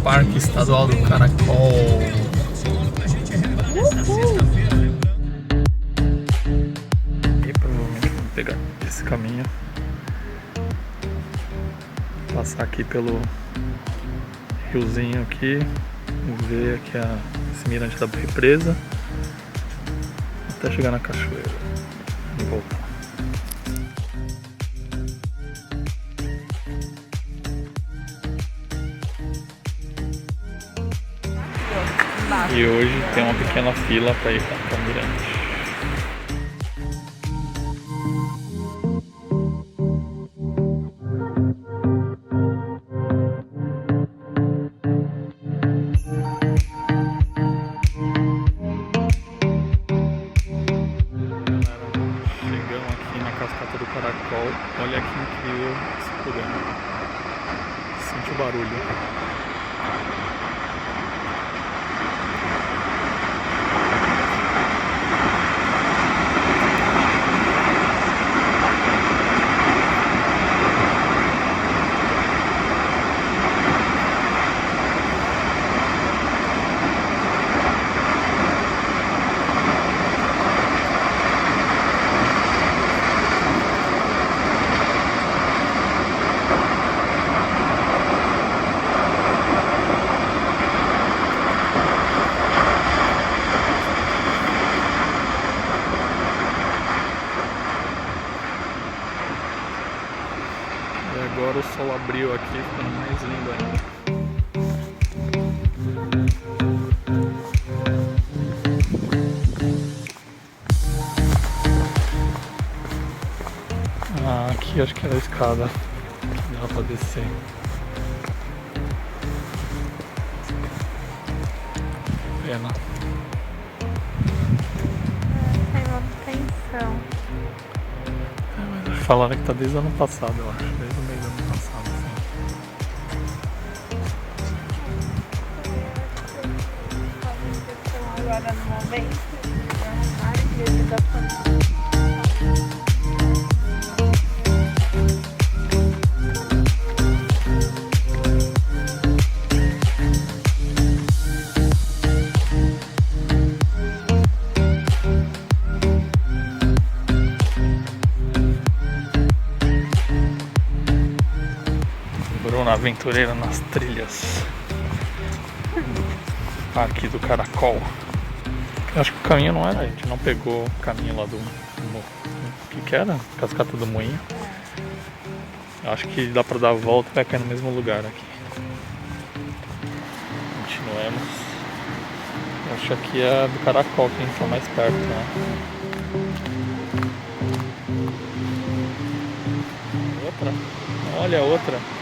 Parque Estadual do Caracol. E provavelmente vou pegar esse caminho, passar aqui pelo riozinho aqui, ver aqui esse mirante da Represa até chegar na cachoeira e voltar. E hoje tem uma pequena fila para ir para o Mirante. Chegamos aqui na Cascata do Caracol. Olha que incrível esse lugar. Sente o barulho. E agora o sol abriu aqui, ficando mais lindo ainda. Ah, aqui acho que era a escada que dá pra descer. Pena. Tem manutenção. Falaram que tá desde o ano passado, eu acho. Desde o mês do ano passado, assim. Agora no momento, vários dias da família. Bruna aventureira nas trilhas. Parque do Caracol. Eu acho que o caminho não era, a gente não pegou o caminho lá do o que era? Cascata do Moinho. Eu acho que dá pra dar a volta e vai cair no mesmo lugar aqui. Continuemos. Eu acho que aqui é do Caracol, que a gente tá mais perto, né? Outra? Olha a outra.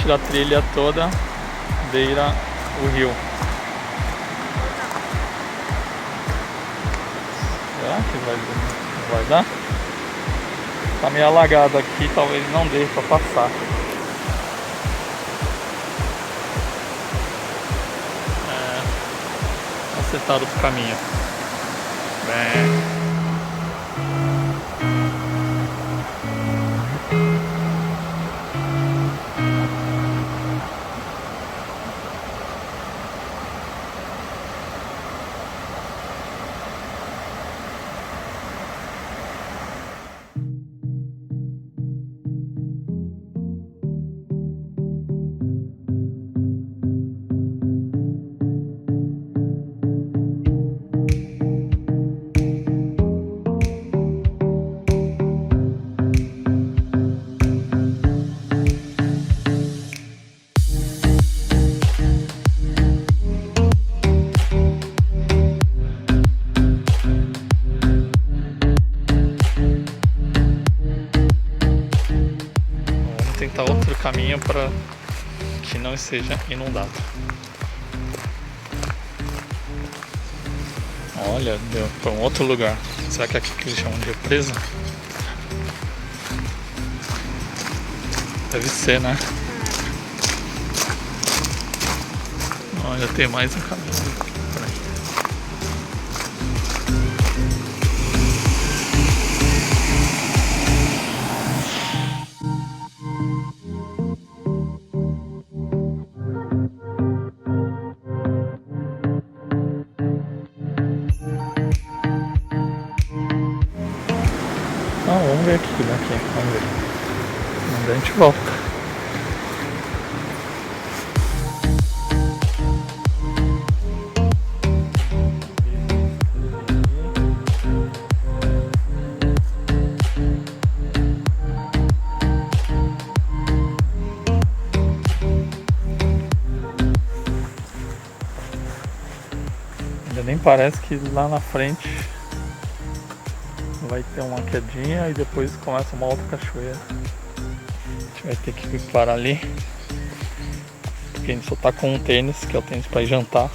parte da trilha toda beira o rio. Será que vai dar? Tá meio alagado aqui, talvez não dê pra passar. Acertar outro caminho. Bem. Tentar outro caminho para que não seja inundado. Olha, deu para um outro lugar. Será que é aqui que eles chamam de represa? Deve ser, né? Olha, tem mais um caminho por aí. Vamos ver aqui daqui, vamos ver. Onde a gente volta. Ainda nem parece que lá na frente vai ter uma quedinha e depois começa uma outra cachoeira. A gente vai ter que parar ali, porque a gente só tá com um tênis, que é o tênis para ir jantar.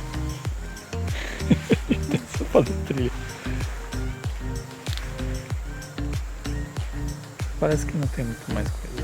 Tem que só fazer trilha. Parece que não tem muito mais coisa.